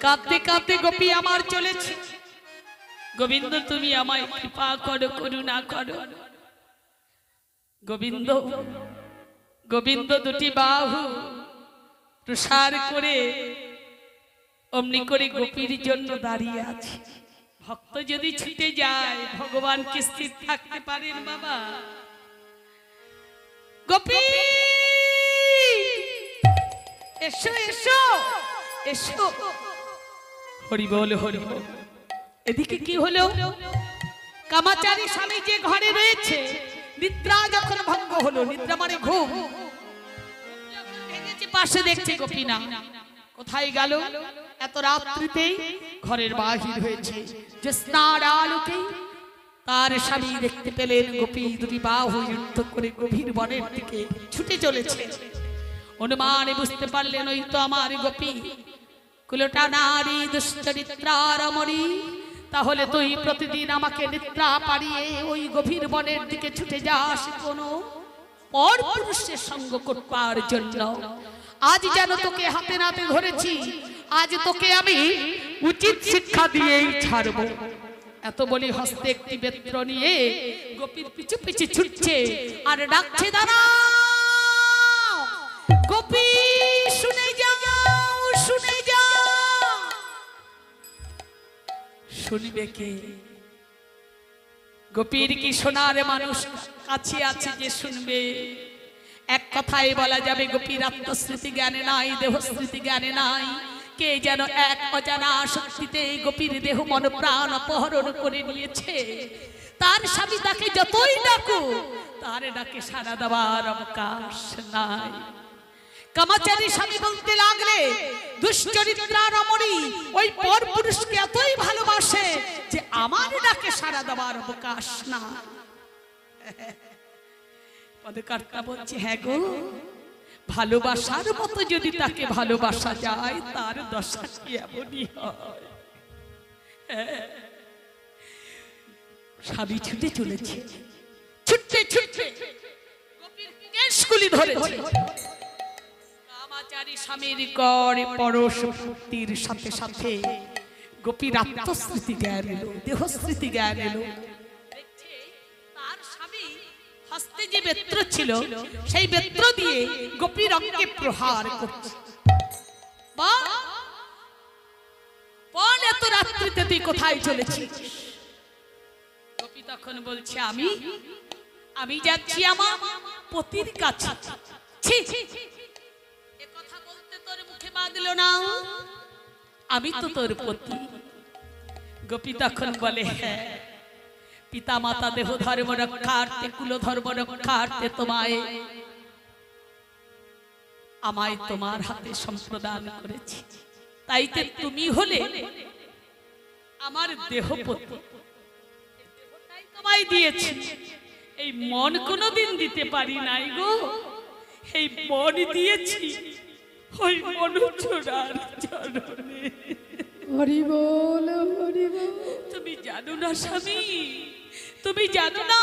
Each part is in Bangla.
কাঁদতে কাঁদতে গোপী আমার চলেছে। গোবিন্দ তুমি আমায় কৃপা করো, করুণা করো। গোবিন্দ গোবিন্দ দুটি বাহু প্রসার করে অমনি করে গোপীর জন্য দাঁড়িয়ে আছে। ভক্ত যদি ছুটে যায় ভগবান কি স্থির থাকতে পারেন বাবা? গোপী এসো এসো এসো। হরি বল হরি বল। এদিকে কি হলো? কামাচারী স্বামী যে ঘরে রয়েছে, নিদ্রা যখন ভঙ্গ হলো, নিদ্রা মানে ঘুম, পাশে দেখছে গোপী না, কোথায় গেল? এত রাত্রিতেই ঘরের বাহির হয়েছে, জ্যোৎস্নার আলোকে তার স্বামী দেখতে পেলেন গোপী দুটি বাহু যুদ্ধ করে গভীর বনের দিকে ছুটে চলেছে। অনুমানে বুঝতে পারলেন ওই তো আমার গোপী, কুলটা নারী দুশ্চরিত্রা রমণী। তাহলে তুই প্রতিদিন আমাকে নিদ্রা পাড়িয়ে ওই গভীর বনের দিকে ছুটে যাস কোনো পর পুরুষের সঙ্গ করবার জন্য। আজ যেন তোকে হাতে নাতে ধরেছি, আজ তোকে আমি উচিত শিক্ষা দিয়েই ছাড়ব। এত বলি হস্তে একটি বেত্র নিয়ে গোপীর পিছু পিছু ছুটছে আর ডাকছে, দাঁড়াও গোপী, শুনে যাও শুনে যাও। শুনবে কে? গোপীর কি শোনার মানুষ কাছে আছে যে শুনবে? এক কথায় বলা যাবে গোপীর আত্মস্মৃতি জ্ঞানে নাই, দেহস্মৃতি জ্ঞানে নাই। কে যেন এক অজানা শক্তিতে গোপীর দেহ মন প্রাণ অপহরণ করে নিয়েছে। তার স্বামী তাকে যতই ডাকো তার ডাকে সাড়া দেওয়ার অবকাশ নাই। কামাচারী স্বামী বলতে লাগলে, দুশ্চরিত্রা রমণী ওই পর পুরুষকে এতই ভালোবাসে যে আমার ডাকে সাড়া দেওয়ার অবকাশ না। পদকর্তা বলছে, হ্যাঁ গো, ভালোবাসার মতো যদি তাকে ভালোবাসা যায় তার দশা কি এমনই হয়? স্বামী ছুটে চলেছে, ছুটতে ছুটতে গোপীর কেশগুলি ধরেছে। কামাচারী স্বামীর গড়ে পরশ ভক্তির সাথে সাথে গোপীর আত্মস্মৃতি জ্ঞান এলো, দেহস্মৃতি জ্ঞান এলো। তার স্বামী হস্তে যে বেত্র ছিল সেই বেত্র দিয়ে গোপীর অঙ্গে প্রহার করছে। বল এত রাত্রিতে তুই কোথায় চলেছিস? গোপী তখন বলছে, আমি যাচ্ছি আমার পতির কাছে। এ কথা বলতে তোর মুখে বাঁধলো না? আমি তো তোর পতি। গোপী তখন বলে, হ্যাঁ, পিতা মাতা দেহ ধর্ম রক্ষার্থে, কুল ধর্ম রক্ষার্থে তোমায় আমায় তোমার হাতে সম্প্রদান করেছি, তাইতে তুমি হলে আমার দেহপতি। তোমায় দিয়েছি, এই মন কোনোদিন দিতে পারি নাই গো। এই মন দিয়েছি ওই মনুচরার চরণে। হরি বল হরি বল। তুমি জানো না স্বামী, তুমি জানো না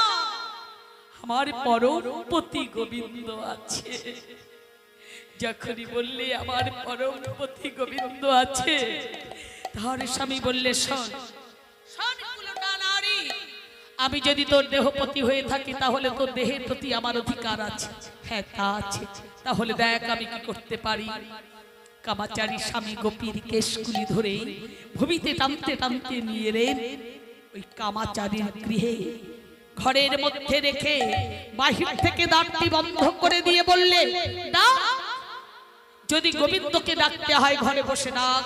আমার পরম পতি গোবিন্দ আছে। যখনই বললে আমার পরম পতি গোবিন্দ আছে, তার স্বামী বললে, শোন শোন কুলটা নারী, আমি যদি তোর দেহপতি হয়ে থাকি তাহলে তোর দেহের প্রতি আমার অধিকার আছে। হ্যাঁ তা আছে, তাহলে দেখ আমি কি করতে পারি। কামাচারী স্বামী গোপীর কেশগুলি ধরে ভূমিতে টানতে টানতে নিয়ে এলেন ওই কামাচারীর গৃহে। ঘরের মধ্যে রেখে বাহির থেকে দ্বারটি বন্ধ করে দিয়ে বললে, ডাক, যদি গোবিন্দকে ডাকতে হয় ঘরে বসে ডাক,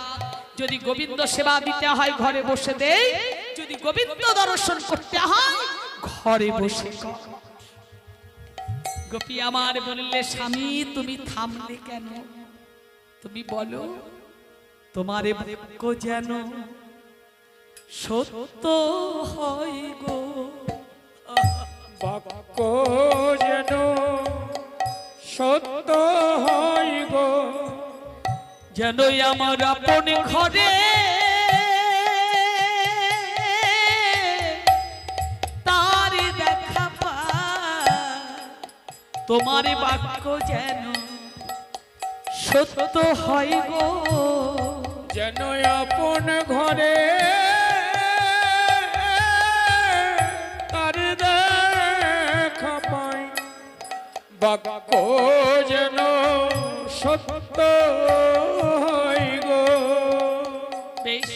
যদি গোবিন্দ সেবা দিতে হয় ঘরে বসে দে, যদি গোবিন্দ দর্শন করতে হয় ঘরে বসে কর। গোপী আমার বললে, স্বামী তুমি থামলে কেন? তুমি বলো, তোমার বাক্য যেন সত্য হয় গো। বাক্য যেন সত্য হয় গো, যেন আমার আপন ঘরে তার দেখা পায়। তোমার বাক্য যেন সত্য হয় গো, যেন আপন ঘরে তার দেখা পাই, বাক্য যেন সত্য হয় গো। বেশ,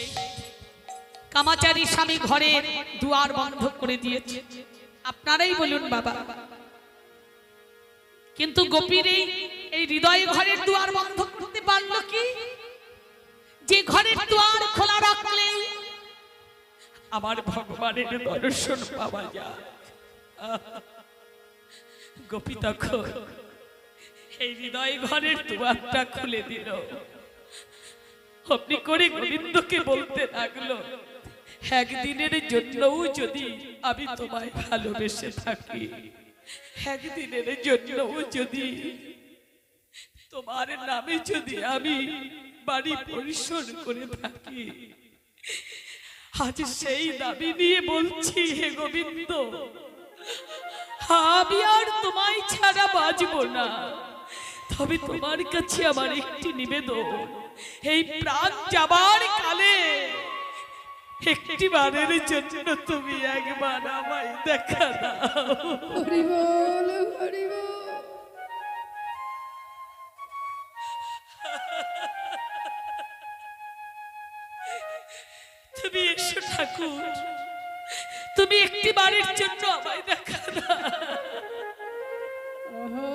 কামাচারী স্বামী ঘরের দুয়ার বন্ধ করে দিয়েছে, আপনারাই বলুন বাবা। কিন্তু গোপীর এই হৃদয় ঘরের দুয়ার বন্ধ করতে পারলো কি? যে ঘরের দুয়ার খোলা রাখলে আমার ভগবানের দর্শন পাওয়া যায়। গোপী তখন এই হৃদয় ঘরের দুয়ারটা খুলে দিল। অমনি করে গোবিন্দকে বলতে লাগলো, একদিনের জন্যও যদি আমি তোমায় ভালোবেসে থাকি, একদিনের জন্যও যদি তোমার নামে যদি আমি বাড়ি পরিশোধ করে থাকি, আজ সেই দাবি নিয়ে বলছি, হে গোবিন্দ, আমি আর তোমায় ছাড়া বাঁচব না। তবে তোমার কাছে আমার একটি নিবেদন, এই প্রাণ যাবার কালে একটি বারের জন্য তুমি একবার আমায় দেখা দাও। হরি বল, হরি বল। তুমি এসো ঠাকুর, তুমি একটি বারের জন্য আমায় দেখা দাও। আহা,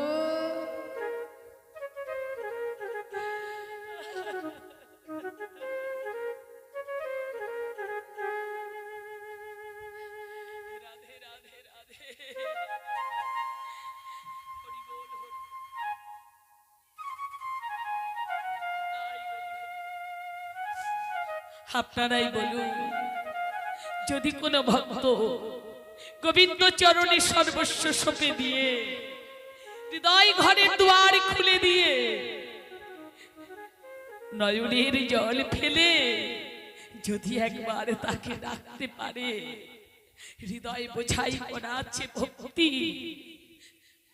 রাধে রাধে রাধে। হরি বল, হরি। আপনারাই বলুন, যদি কোনো ভক্ত গোবিন্দ চরণে সর্বস্ব সঁপে দিয়ে, হৃদয় ঘরের দুয়ার খুলে দিয়ে, নয়নের জল ফেলে যদি একবার তাকে ডাকতে পারে, হৃদয় বোঝাই করা আছে ভক্তি,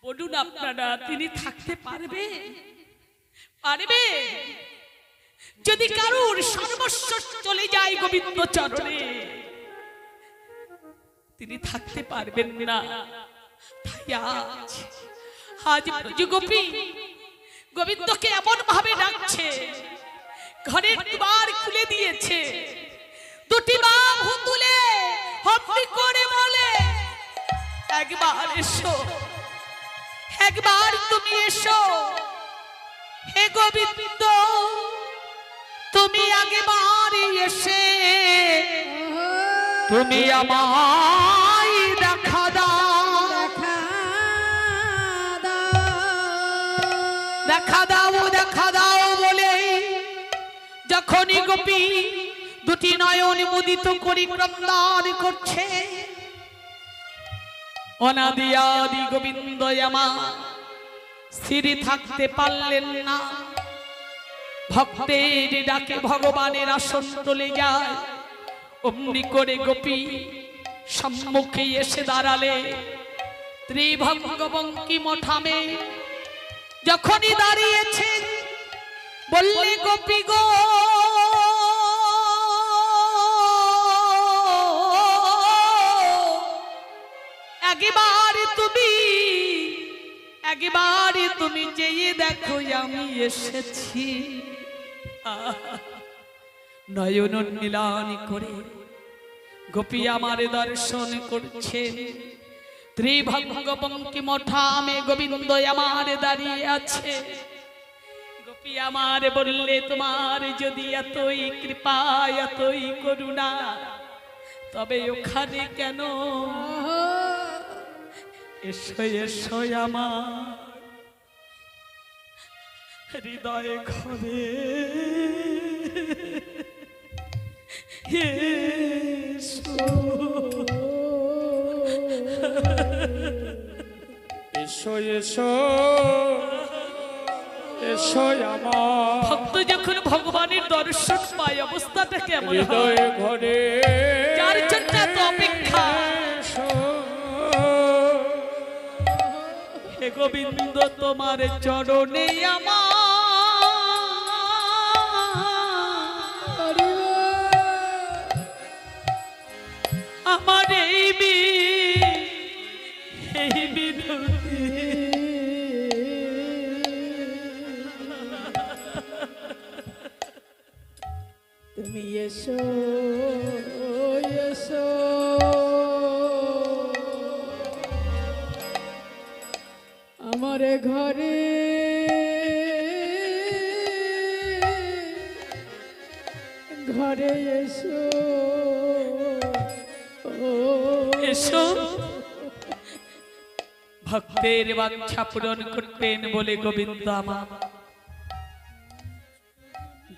বলুন আপনারা, তিনি থাকতে পারবে? পারবে? যদি কারুর সর্বস্ব চলে যায় গোবিন্দ চরণে, তিনি থাকতে পারবেন না। তাই আজ ব্রজগোপী গোবিন্দকে এমন ভাবে ডাকছে, ঘরের দ্বার খুলে দিয়েছে, দুটি বাহু তুলে হপি করে বলে, একবার এসো, একবার তুমি এসো, হে গোবিন্দ, তুমি আগেবার এসে তুমি আমায় দেখা দাও, দেখা দাও, দেখা দাও বলে যখনই গোপী দুটি নয়ন মুদিত করি ক্রন্দান করছে, অনাদি আদি গোবিন্দ আমার স্থির থাকতে পারলেন না। ভক্তের ডাকে ভগবানের আসন চলে যায়। অমনি করে গোপী সম্মুখে এসে দাঁড়ালে, ত্রিভঙ্গবঙ্কি মঠামে যখনই দাঁড়িয়েছে, বললে গোপী গো, একবার তুমি চেয়ে দেখো আমি এসেছি। নয়ন মিলন করে গোপী আমার দর্শন করছে, ত্রিভঙ্গবঙ্কি মঠামে গোবিন্দ আমার দাঁড়িয়ে আছে। গোপী আমার বললে, তোমার যদি এতই কৃপা এতই করুণা, তবে ওখানে কেন? এসো এসো আমার হৃদয় ঘরে, এসো এসো এসো এসো আমার। ভক্ত যখন ভগবানের দর্শন পায়, অবস্থাটা কেমন হয়? হৃদয় ঘরে যার জন্য এত অপেক্ষা, এসো। হে গোবিন্দ, তোমার চরণে আমার তুমি এসো এসো আমার ঘরে ঘরে এসো এসো ভক্তের বাঞ্ছা পূরণ করতেন বলে গোবিন্দ আমার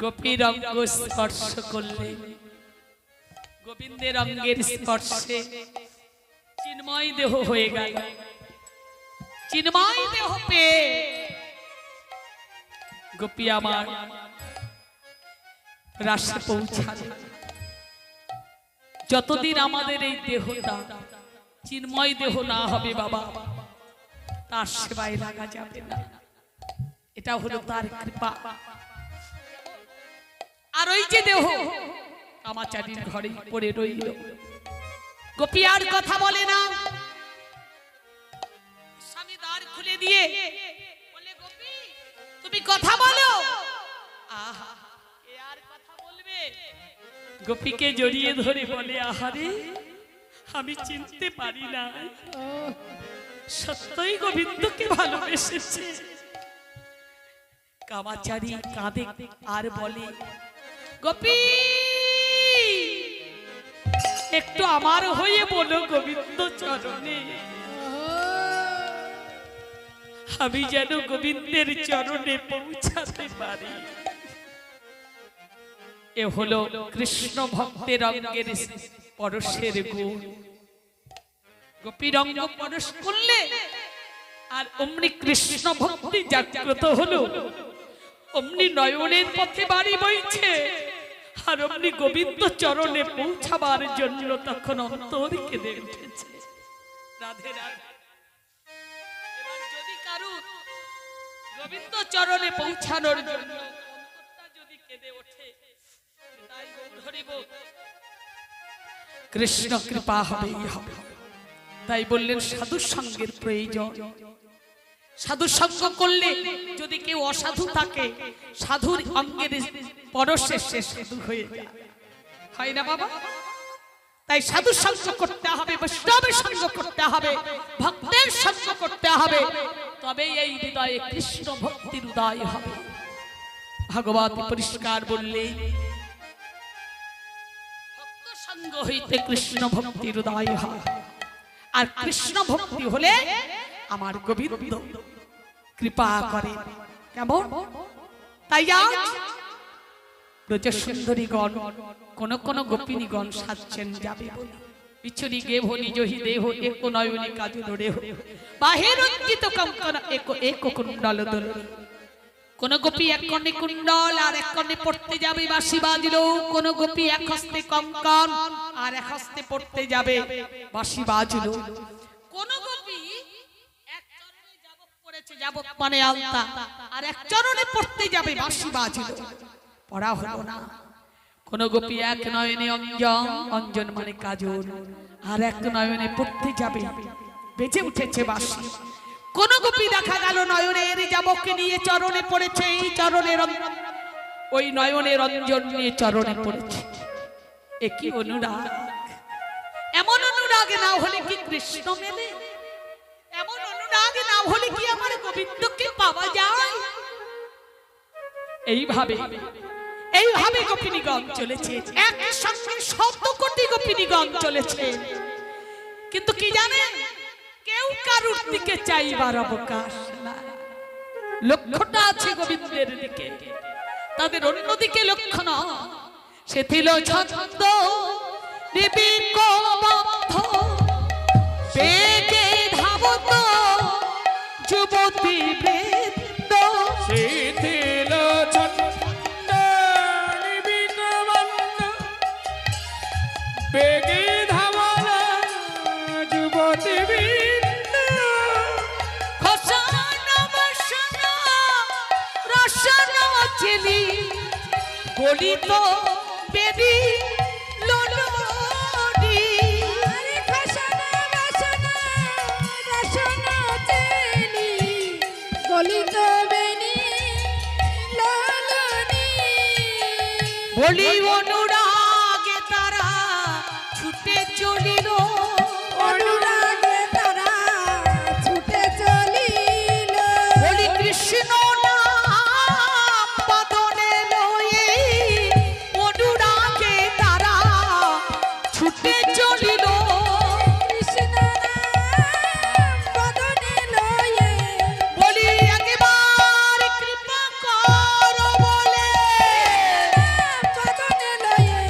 গোপীর অঙ্গ স্পর্শ করলেন। গোবিন্দের অঙ্গের স্পর্শে চিন্ময় দেহ হয়ে গেল। চিন্ময় দেহ পেয়ে গোপী আমার রাশে পৌঁছালেন। যতদিন আমাদের এই দেহটা চিন্ময় দেহ না হবে বাবা, তার সেবায় লাগা যাবে না। এটা হলো তার কৃপা। আর ওই যে দেহ কামাচারীর ঘরে পড়ে রইল। গোপী আর কথা বলে না। স্বামী দ্বার খুলে দিয়ে বলে, গোপী তুমি কথা বলো। আহা, কে আর কথা বলবে? গোপীকে জড়িয়ে ধরে বলে, আহারে আমি চিনতে পারি না, সত্যই গোবিন্দকে ভালোবেসেছে। কামাচারী কাঁদে আর বলে, গোপী একটু আমার হয়ে বলো গোবিন্দ চরণে, আমি যেন গোবিন্দের চরণে পৌঁছাতে পারি। এ হলো কৃষ্ণ ভক্তের অঙ্গের পরশের গুণ। গোপীর অঙ্গ পরশ করলে আর অমনি কৃষ্ণ ভক্তি জাগ্রত হলো, অমনি নয়নের পথে বাড়ি বইছে, আর অমনি গোবিন্দ চরণে পৌঁছাবার জন্য তখন অন্তর কেঁদে উঠেছে। রাধে রাধে। এবার যদি কারো গোবিন্দ চরণে পৌঁছানোর জন্য অন্তরটা যদি কেঁদে ওঠে, তাই ধরিব কৃষ্ণ কৃপা হবেই হবে। তাই বললেন সাধু সঙ্গের প্রয়োজন। সাধু সঙ্গ করলে যদি কেউ অসাধু থাকে, সাধুর অঙ্গের পরশে সে সাধু হয়ে যায়, হয় না বাবা? তাই সাধু সঙ্গ করতে হবে, বৈষ্ণবের সঙ্গ করতে হবে, ভক্তের সঙ্গ করতে হবে, তবেই এই হৃদয়ে কৃষ্ণ ভক্তির উদয় হবে। ভাগবত পরিষ্কার বললে, ভক্ত সঙ্গ হইতে কৃষ্ণ ভক্তির উদয় হয়। আর কৃষ্ণ ভক্তি হলে আমার গোবিন্দ কৃপা করে। কেমন? তাই আজ ব্রজ সুন্দরীগণ কোন কোন গোপিনীগণ সাজছেন যাবে বলে, বিছুরি গেভ নিজহি দেহ এক নয়নী কাজল রেহ, বাহির অঙ্কিত কঙ্কন এক এক কুণ্ডল দোল। কোন গোপী এক কর্ণে কুণ্ডল আর এক কর্ণে পড়তে যাবে বাঁশি বাজলো। কোন গোপী এক হস্তে কঙ্কন আর এক হস্তে পড়তে যাবে বাঁশি বাজলো। কোন গোপী এক চরণে যাবক পড়েছে, যাবক মানে আলতা, আর এক চরণে পড়তে যাবে বাঁশি বাজলো। পড়া হলো না। কোন গোপী এক নয়নে অঞ্জন, অঞ্জন মানে কাজল, আর এক নয়নে পড়তে যাবে, বেজে উঠেছে বাঁশি। কোন গোপী দেখা গেল নয়নের যাবককে নিয়ে চরণে পড়েছে, এই চরণের ওই নয়নের অঞ্জন নিয়ে চরণে পড়েছে। এ কি অনুরাগ! এমন অনুরাগ না হলে কি কৃষ্ণ মেলে? এমন অনুরাগ না হলে কি আমার গোবিন্দকে পাওয়া যায়? এইভাবে এইভাবে গোপিনীগণ চলেছে, একসঙ্গে শত কোটি গোপিনীগণ চলেছে। কিন্তু কি জানেন, কেউ কারুর দিকে চাইবার অবকাশ নাই। লক্ষ্যটা আছে গোবিন্দের দিকে, তাদের অন্যদিকে লক্ষ্য নয়। সে ছিল ছন্দ নিবিক বন্ধ, বেগে ধাবত যুবতী বৃন্দ। সে ছিল ছন্দ নিবিক বন্ধ, বেগে ধাবত যুবতী বৃন্দ। খসনা বসনা রসনা চেলি গলিত বেবি লোলনি। আরে খসনা বাসনা রসনা চেলি গলিত বেনি লালনি। বলি অনুরাগে তারা ছুটে চলিল, অনুরাগে তারা ছুটে চলিল। বলি কৃষ্ণ নাম বদনে লয়ে, অনুরাগে তারা ছুটে চলিল। কৃষ্ণ নাম বদনে লয়ে, বলি একবার কৃপা কর বলে, বদনে লয়ে,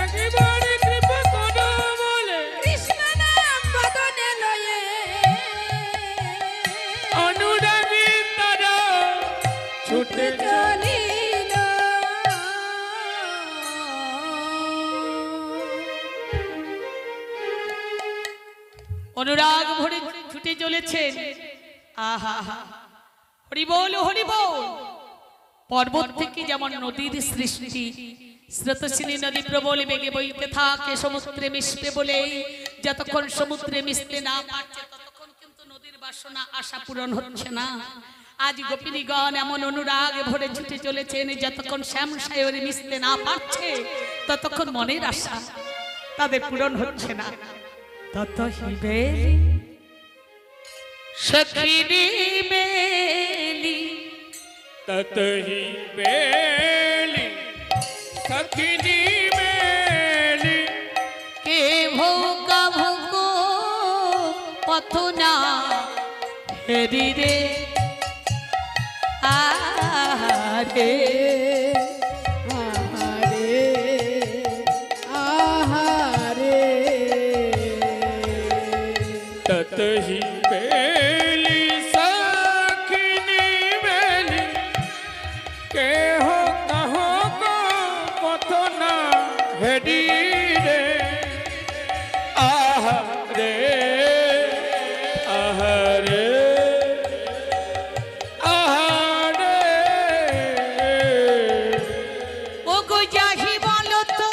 একেবারে কৃপা করো বলে কৃষ্ণ নাম বদনে লয়ে, অনুরাগী তারা ছুটে চলিল। অনুরাগ ভরে ছুটে চলেছেন। আহা, হরি বল হরি বল। পর্বত থেকে যেমন নদীর সৃষ্টি, স্রোতস্বিনী নদী প্রবল বেগে বইতে থাকে সমুদ্রে মিশবে বলে, যতক্ষণ সমুদ্রে মিশতে না পারছে ততক্ষণ কিন্তু নদীর বাসনা আশা পূরণ হচ্ছে না। আজ গোপিনীগণ এমন অনুরাগে ভরে ছুটে চলেছেন, যতক্ষণ শ্যাম সায়রে মিশতে না পারছে ততক্ষণ মনের আশা তাদের পূরণ হচ্ছে না। তত হিবে সখিনী মেলি, ততহি বেলি সখিনী মেলি, কে ভোগ ভোগ পথ না হেরি রে আরে, আহারে, আহারে, ততহি বেলি সখিনী বেলি, কেহ কাহ পথ না হেডি রে আহা রে আহা রে আহা রে। ও গো যাহি বলো তো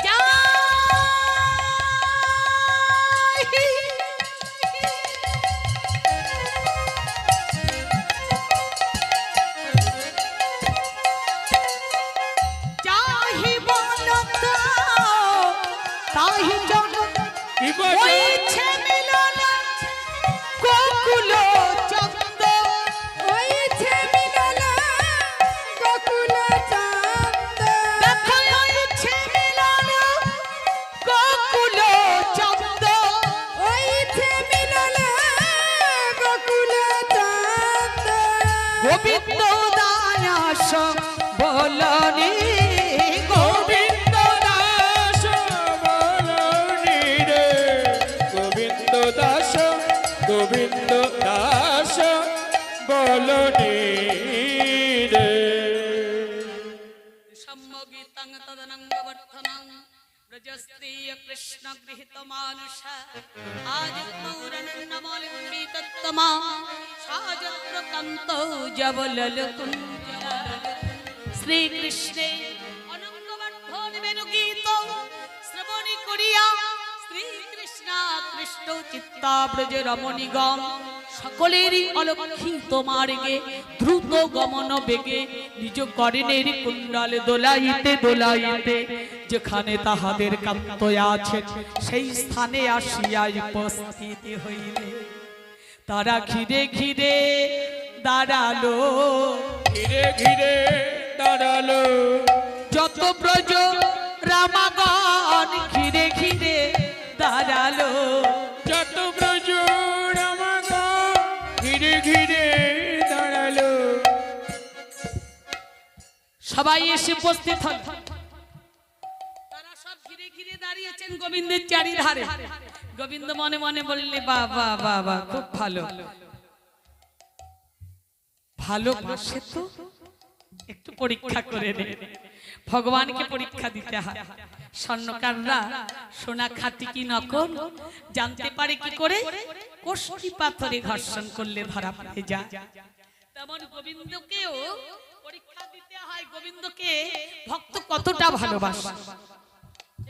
যাহি, যাহি বলো তো তাহি জগৎ কি বলে? হইছে মিলন গোকুল চন্দ, হয়েছে মিলন গোকুল চান্দ। দেখো হইছে মিলন গোকুল চন্দ, হয়েছে মিলন গোকুল চান্দ। গোবিন্দ দায়াস বলনি গোবিন্দ দাস বলনি রে, গোবিন্দ দাস গোবিন্দ দাস বলনি রে। সম্মগীতং তদনঙ্গ বর্ধনং ব্রজস্ত্রীয় কৃষ্ণ গৃহীত মানুষ আজত্মৌরনন্দমলিম্বিতত্তমা সাজত্র কান্ত জবলল কুঞ্জ, শ্রীকৃষ্ণে অনঙ্গ বর্ধন বেণু গীত শ্রবণী করিয়া শ্রীকৃষ্ণ কৃষ্ণ চিত্তাব্রজ রমণীগণ সকলেরই অলক্ষিত মার্গে দ্রুত গমন বেগে নিজ কর্ণের কুণ্ডল দোলাইতে দোলাইতে যেখানে তাহাদের কান্ত আছেন সেই স্থানে আসিয়া উপস্থিত হইলে তারা ঘিরে ঘিরে দাঁড়ালো, ঘিরে ঘিরে দাঁড়ালো যত ব্রজ রামাগণ ঘিরে ঘিরে দাঁড়ালো, যত ব্রজ রামাগণ ঘিরে ঘিরে দাঁড়ালো। সবাই এসে উপস্থিত হল। তারা সব ঘিরে ঘিরে দাঁড়িয়েছেন গোবিন্দের চারিধারে। গোবিন্দ মনে মনে বললে বাবা বাবা খুব ভালো, ভালোবাসে তো একটু পরীক্ষা করে নে। ভগবানকে পরীক্ষা দিতে হয়। স্বর্ণকাররা সোনা খাঁটি কি নকল জানতে পারে কি করে? কোষ্ঠী পাথরে ঘর্ষণ করলে ধরা পড়ে যায়। তেমন গোবিন্দকেও পরীক্ষা দিতে হয়, গোবিন্দকে ভক্ত কতটা ভালোবাসে।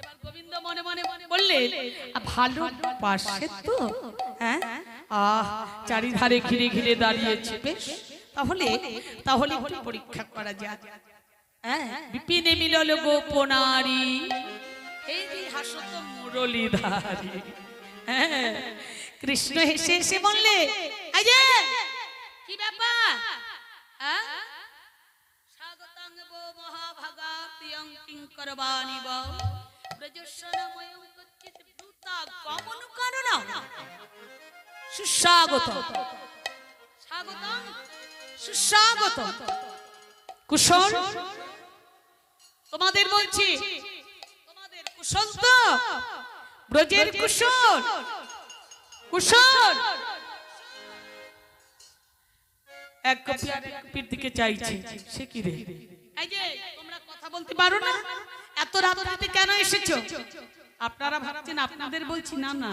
এবার গোবিন্দ মনে মনে বললে ভালোবাসে তো, হ্যাঁ চারিধারে ঘিরে ঘিরে দাঁড়িয়েছে, বেশ তাহলে তাহলে একটু পরীক্ষা করা যায়। বিপিনে মিলল গোপনারী, এই যে হাসত মুরলীধারী। হ্যাঁ, কৃষ্ণ হেসে হেসে বললে, এই যে কি ব্যাপার? স্বাগতং বো মহাভাগা প্রিয়ং কিঙ্করবাণী বো ব্রজস্বনময়ং কচ্চিৎ ভূতা গমন কারণা সুস্বাগত, স্বাগতং সুস্বাগত। কুশল? তোমাদের বলছি, তোমাদের কুশল তো? ব্রজের কুশল? কুশল? এক কপি আর এক কপির দিকে চাইছে, সে কি রে? এই যে তোমরা কথা বলতে পারো না, এত রাতে কেন এসেছো? আপনারা ভাবছেন আপনাদের বলছি, না না,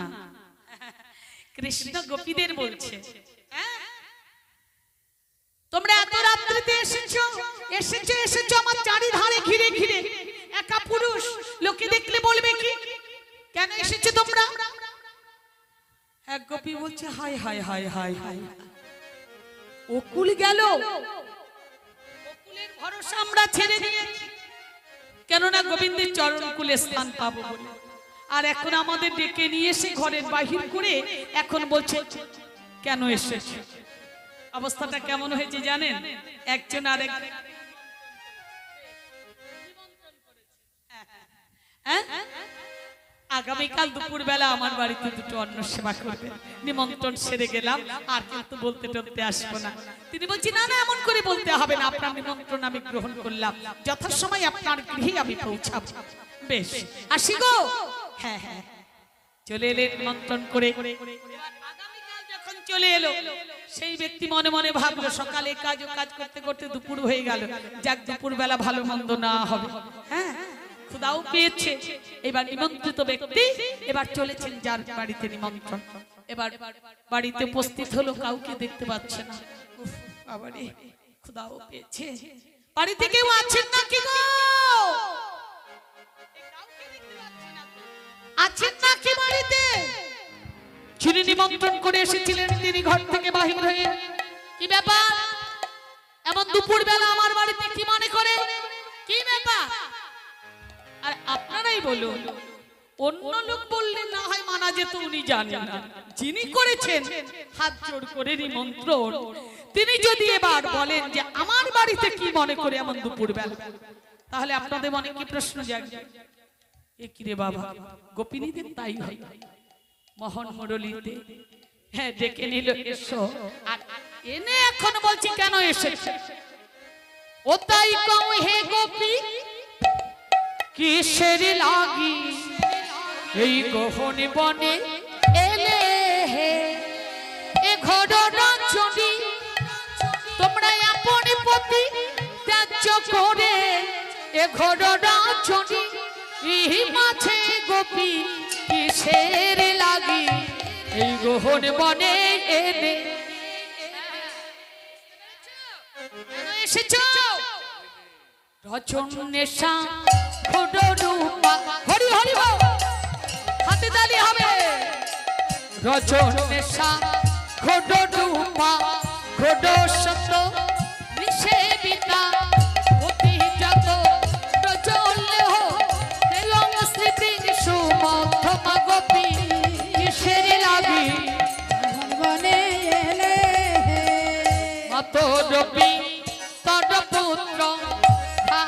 কৃষ্ণ গোপীদের বলছে। তোমরা এত রাত্রিতে এসেছো, এসেছো এসেছো আমার চারিধারে ঘিরে ঘিরে, একা পুরুষ, লোকে দেখলে বলবে কি? কেন এসেছো তোমরা? এক গোপী বলছে, হায় হায় হায় হায় হায়, অকুল গেল, অকুলের ভরসা আমরা ছেড়ে দিয়েছি, কেননা গোবিন্দের চরণ কুলে স্থান পাবো বলে। আর এখন আমাদের ডেকে নিয়ে এসে ঘরের বাহির করে এখন বলছে কেন এসেছে। অবস্থাটা কেমন হয়েছে জানেন? একজন আরেক আগামীকাল দুপুর বেলা আমার বাড়িতে দুটো অন্ন সেবা করবে, নিমন্ত্রণ সেরে গেলাম, আর কিন্তু বলতে টলতে আসবো না। তিনি বলছি, না না, এমন করে বলতে হবে না, আপনার নিমন্ত্রণ আমি গ্রহণ করলাম, যথাসময় আপনার গৃহে আমি পৌঁছাবো। বেশ, আসি গো। হ্যাঁ হ্যাঁ, চলে এলেন নিমন্ত্রণ করে। আগামীকাল যখন চলে এলো, সেই ব্যক্তি মনে মনে ভাবলো সকালে কাজ করতে করতে দুপুর হয়ে গেল, যাক দুপুর বেলা ভালো মন্দ না হবে। হ্যাঁ, ক্ষুধাও পেয়েছে। এবার নিমন্ত্রিত ব্যক্তি এবার চলেছেন যার বাড়িতে নিমন্ত্রণ, এবার বাড়িতে উপস্থিত হলো, কাউকে দেখতে পাচ্ছে না। উফ, বাবারে, ক্ষুধাও পেয়েছে। বাড়িতে কেউ আছেন নাকি গো? আছেন নাকি বাড়িতে? যিনি নিমন্ত্রণ করে এসেছিলেন তিনি ঘর থেকে বাহির হয়ে, কি ব্যাপার এমন দুপুর বেলা আমার বাড়িতে, কি মনে করে, কি ব্যাপার? আর আপনারাই বলুন, অন্য লোক বললে না হয় মানা যেত, উনি জানেন না, যিনি করেছেন হাত জোড় করে নিমন্ত্রণ, তিনি যদি এবার বলেন যে আমার বাড়িতে কি মনে করে এমন দুপুর বেলা, তাহলে আপনাদের মনে কি প্রশ্ন জাগবে? এ কি রে বাবা, গোপিনীদের তাই হয়, মোহন মুরলীতে হ্যাঁ ডেকে নিল, এসো। আর এনে এখন বলছি কেন এসেছে? ও তাই কও হে গোপী, কিসের লাগি এই গহন বনে এলে হে? এ ঘটনা চলি তোমরা আপন পতি ত্যায্য করে, এ ঘটনা চলি এই মাঝে গোপী কিসের লাগি এই গহন বনে এলে? কেন এসেছো? রচন নেশা ঘোড় রূপা, হরি হরি বল, হাতে তালি হবে। রচন নেশা ঘোড় রূপা, ঘোড় সত্য নিষেবিতা, অতি যত প্রচল্য তেলং স্মৃতি সুমধ্যমা গোপী কিসের লাগি বনে এলে মত রবি তদ পুত্র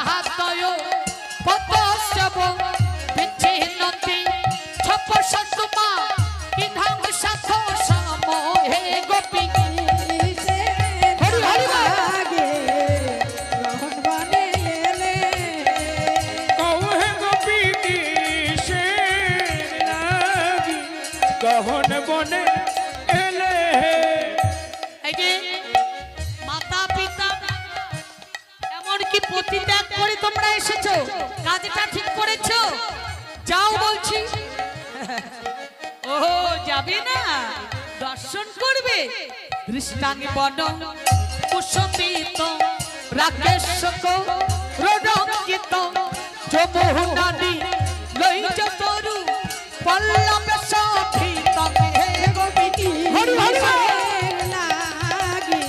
হাতয় পতস্যব বিচ্ছিন্নতি ছপ সত্তমা কিধাং সাথ সম হে গোপী। হরি হরি বল। আগে গ্রহণ বনে এলে কৌহে গোপী কিসের লাগি গহন বনে এলে? এই যে মাতা পিতা এমনকি পতিত্যাগ করে তোমরা এসেছো, কাজটা ঠিক করেছো? যাও বলছি। ও যাবে না, দর্শন করবে। দৃষ্টাঙ্গ বন কুসুমিত রাকেশক রোডঙ্কিত যমুনাদি লই যতরু পল্লব সঠিত হে গোপী। হরি হরি বল। লাগে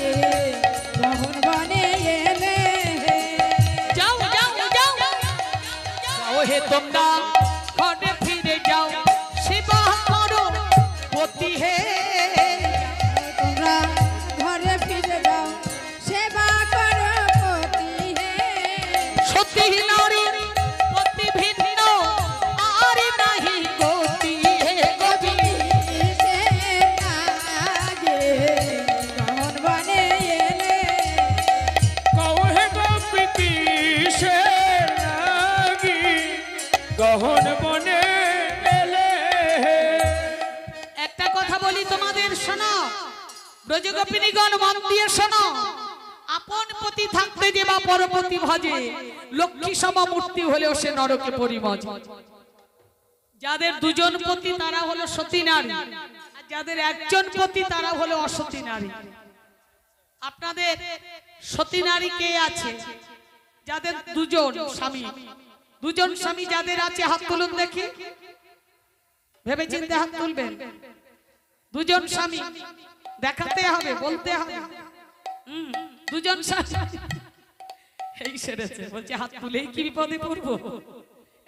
গ্রহণ বনে এলে যাও যাও তোমরা ঘরে ফিরে যাও সেবা করো পতি হে তোমরা ঘরে ফিরে যাও সেবা করো পতি হে সতী নারীর পতি ভিন্ন আর নাহি গতি হে গতি সে আগে গহন বনে এলে কৌহে গোপী সে লাগি গহন বনে এলে। একটা কথা বলি তোমাদের শোনো, ব্রজগোপিনীগণ মন দিয়ে শোনো। আপন পতি থাকতে যে বা পরপতি ভজে, লক্ষ্মী সম মূর্তি হলেও সে নরকে পরিমজ। যাদের দুজন পতি তারা হলো সতী নারী, আর যাদের একজন পতি তারা হলো অসতী নারী। আপনাদের সতী নারী কে আছে? যাদের দুজন স্বামী, দুজন স্বামী যাদের আছে হাত তুলুন দেখি, ভেবে চিন্তে হাত তুলবেন। দুজন স্বামী দেখাতে হবে, বলতে হবে। দুজন স্বামী এই সেরেছে, বলছে হাত তুলেই কি বিপদে পড়বো।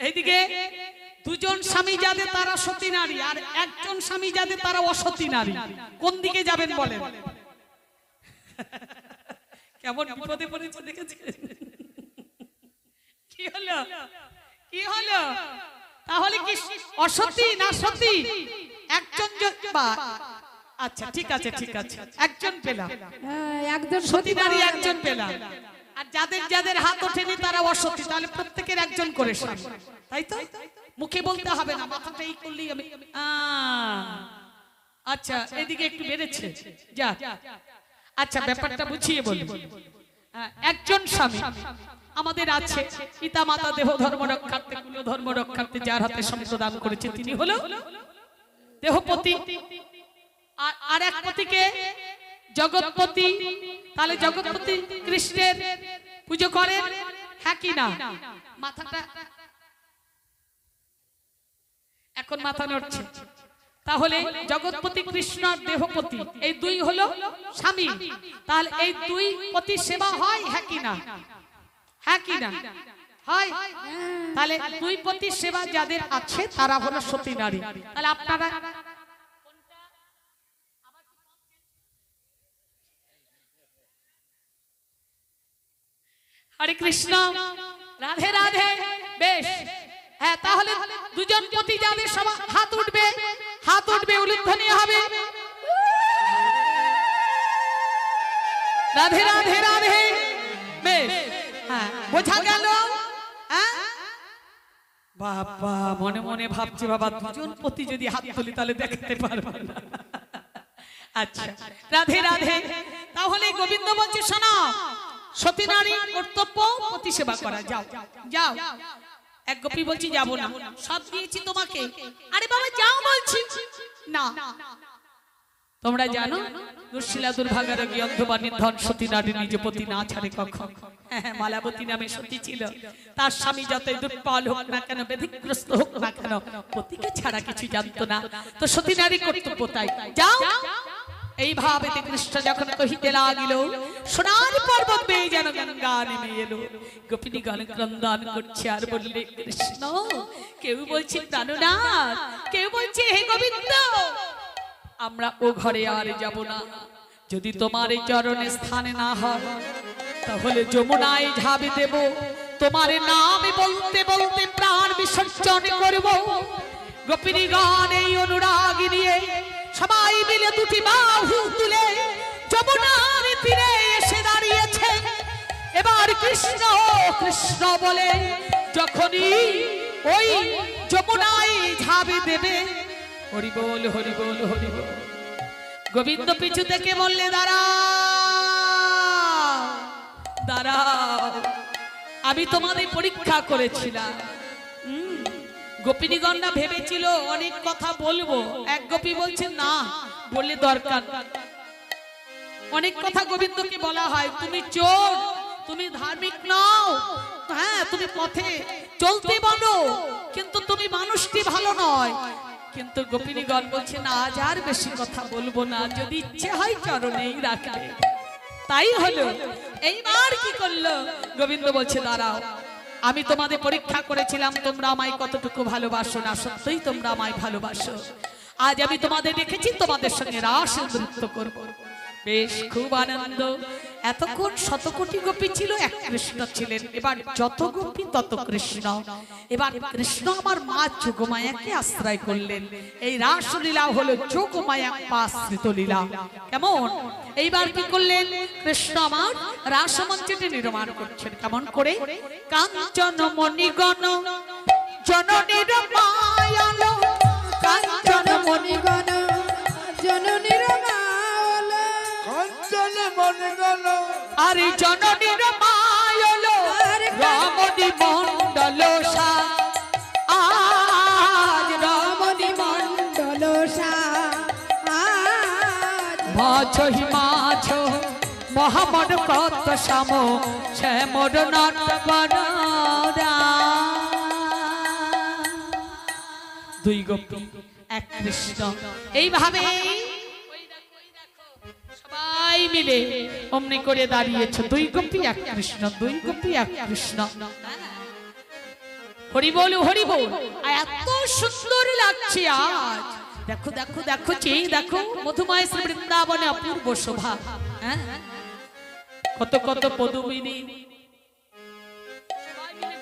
এইদিকে দুজন স্বামী যাদের তারা সতী নারী, আর একজন স্বামী যাদের তারা অসতী নারী। কোন দিকে যাবেন বলেন? কেমন বিপদে পড়েছে দেখেছেন? কি হলো, কি হলো? তাহলে কি অসতী না সতী? একজন আচ্ছা ঠিক আছে, ঠিক আছে, একজন পেলাম, একজন সতী নারী একজন পেলাম। আর যাদের যাদের হাত ওঠেনি তারা অসতী, তাহলে প্রত্যেকের একজন করে স্বামী, তাই তো? মুখে বলতে হবে না, মাথাটা এই করলেই আমি আচ্ছা এদিকে একটু বেড়েছে যা। আচ্ছা ব্যাপারটা বুঝিয়ে বলি। একজন স্বামী আমাদের আছে, পিতা মাতা দেহ ধর্ম রক্ষার্থে কুল ধর্ম রক্ষার্থে যার হাতে সম্প্রদান করেছে তিনি হলো দেহপতি। আর এক পতিকে জগৎপতি। তাহলে জগৎপতি কৃষ্ণের পুজো করেন, হ্যাঁ কি না? মাথাটা এখন মাথা নড়ছে। তাহলে জগৎপতি কৃষ্ণ আর দেহপতি এই দুই হলো স্বামী। তাহলে এই দুই পতি সেবা হয়, হ্যাঁ কি না? হ্যাঁ কি না? হয়। তাহলে দুই পতি সেবা যাদের আছে তারা হলো সতী নারী। তাহলে আপনারা হরে কৃষ্ণ, রাধে রাধে। বেশ, হ্যাঁ তাহলে দুজন পতি যাদের সব হাত উঠবে, হাত উঠবে, উলুধ্বনি হবে। রাধে রাধে রাধে। বেশ, হ্যাঁ বোঝা গেল। বাবা মনে মনে ভাবছে, বাবা দুজন পতি যদি হাত তুলি তাহলে দেখাতে পারবো না। আচ্ছা রাধে রাধে। তাহলে গোবিন্দ বলছে শোনো, সতী নারী কর্তব্য পতি সেবা করা। যাও যাও। এক গোপী বলছি যাবো না, সব দিয়েছি তোমাকে। আরে বাবা যাও বলছি না। তোমরা জানো দুঃশীলা দুর্ভাগারী অন্ধবা নির্ধন সতী নারী নিজ পতি না ছাড়ে কখন। মালাবতী নামে সতী ছিল, তার স্বামী যতই দুর্বল হোক না কেন, ব্যাধিগ্রস্ত হোক না কেন, পতিকে ছাড়া কিছু জানতো না। তো সতী নারী কর্তব্য তাই। যাও। এইভাবে কৃষ্ণ যখন কহিতে লাগিল, সোনার পর্বত বেয়ে যেন গঙ্গা নেমে এলো। গোপিনী গান ক্রন্দন করছে আর বললে কৃষ্ণ। কেউ বলছে প্রাণনাথ, কেউ বলছে হে গোবিন্দ, আমরা ও ঘরে আর যাব না। যদি তোমার এই চরণে স্থানে না হয় তাহলে যমুনায় ঝাঁপ দেব, তোমার নাম বলতে বলতে প্রাণ বিসর্জন করব। গোপিনী গান এই অনুরাগ নিয়ে সবাই মিলে দুটি বাহু তুলে যমুনার তীরে এসে দাঁড়িয়েছে। এবার কৃষ্ণ কৃষ্ণ বলে যখনই ওই যমুনায় ঝাঁপ দেবে, হরি বল হরি বল হরি বল। গোবিন্দ পিছু থেকে বললে দাঁড়াও দাঁড়াও, আমি তোমাদের পরীক্ষা করেছিলাম। গোপিনীগণরা ভেবেছিল অনেক কথা বলবো, এক গোপী বলছে না বললে দরকার। অনেক কথা গোবিন্দকে বলা হয়, তুমি চোর, তুমি ধার্মিক নও, হ্যাঁ তুমি পথে চলতে বলো, কিন্তু তুমি মানুষটি ভালো নয়। কিন্তু গোপিনীগণ বলছে না আজ আর বেশি কথা বলবো না, যদি ইচ্ছে হয় চরণেই রাখবে। তাই হলো। এইবার কি করলো? গোবিন্দ বলছে দাঁড়াও, আমি তোমাদের পরীক্ষা করেছিলাম তোমরা আমায় কতটুকু ভালোবাসো না, সত্যিই তোমরা আমায় ভালোবাসো। আজ আমি তোমাদের রেখেছি, তোমাদের সঙ্গে রাস নৃত্য করব। বেশ খুব আনন্দ। এতক্ষণ শতকোটি গোপী ছিল, এক কৃষ্ণ ছিলেন। এবার যত গোপী তত কৃষ্ণ। এবার কৃষ্ণ আমার মা যোগমায়াকে আশ্রয় করলেন। এই রাসলীলা হলো যোগমায়া আশ্রিত লীলা। কেমন? এইবার কি করলেন? কৃষ্ণ আমার রাসমঞ্চটি নির্মাণ করছেন। কেমন করে? কাঞ্চন মণিগণ জননীর মায়াল, কাঞ্চন মণিগণ জননীর মাল, কাঞ্চন মণিগণ আরে জননীর মায়াল রমণী মণ্ডল সা, আজ রমণী মণ্ডল মাছ হিমাছ মহামন কত শ্যাম শ্যামর নটবর। দুই গোপী এক কৃষ্ণ। এইভাবে সবাই মিলে অমনি করে দাঁড়িয়েছে। দুই গোপী এক কৃষ্ণ, দুই গোপী এক কৃষ্ণ। হরি বল হরি বল। এত সুন্দর লাগছে আজ। দেখো দেখো দেখো, চেয়ে দেখো, মধুময় শ্রী বৃন্দাবনে অপূর্ব শোভা। হ্যাঁ, কত কত পদুমিনী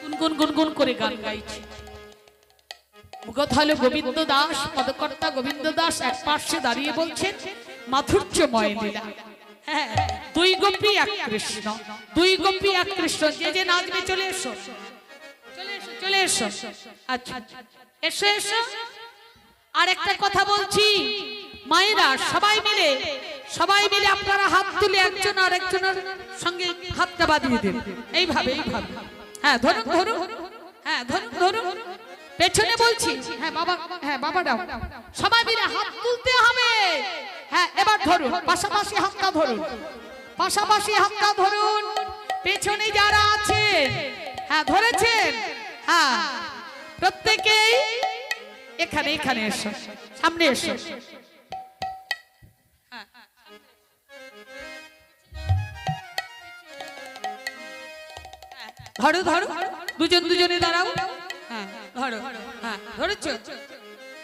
গুনগুন গুনগুন করে গান গাইছে। মুখথাল গোবিন্দ দাস, পদকর্তা গোবিন্দ দাস এক পার্শ্বে দাঁড়িয়ে বলছেন মাধুর্যময় লীলা। হ্যাঁ, দুই গোপী এক কৃষ্ণ, দুই গোপী এক কৃষ্ণ। যে যে নাচবে চলে এসো, চলে এসো, চলে এসো। আচ্ছা, এসো এসো। আর একটা কথা বলছি, মায়েরা সবাই মিলে, সবাই মিলে আপনারা হাত তুলে একজন আর একজনের সঙ্গে হাতটা বাঁধিয়ে দেন। এইভাবে এইভাবে। হ্যাঁ, ধরুন ধরুন। হ্যাঁ, ধরুন ধরুন। পেছনে বলছি। হ্যাঁ বাবা, হ্যাঁ বাবা দাও। সবাই মিলে হাত তুলতে হবে। হ্যাঁ, এবার ধরুন, পাশাপাশি হাতটা ধরুন, পাশাপাশি হাতটা ধরুন। পেছনে যারা আছেন, হ্যাঁ ধরেছেন, হ্যাঁ প্রত্যেকেই এখানে এখানে এসো, সামনে এসো। ধরো ধরো, দুজন দুজনে দাঁড়াও। হ্যাঁ ধরো, হ্যাঁ ধরেছো।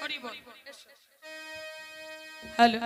হরি বল। হ্যালো।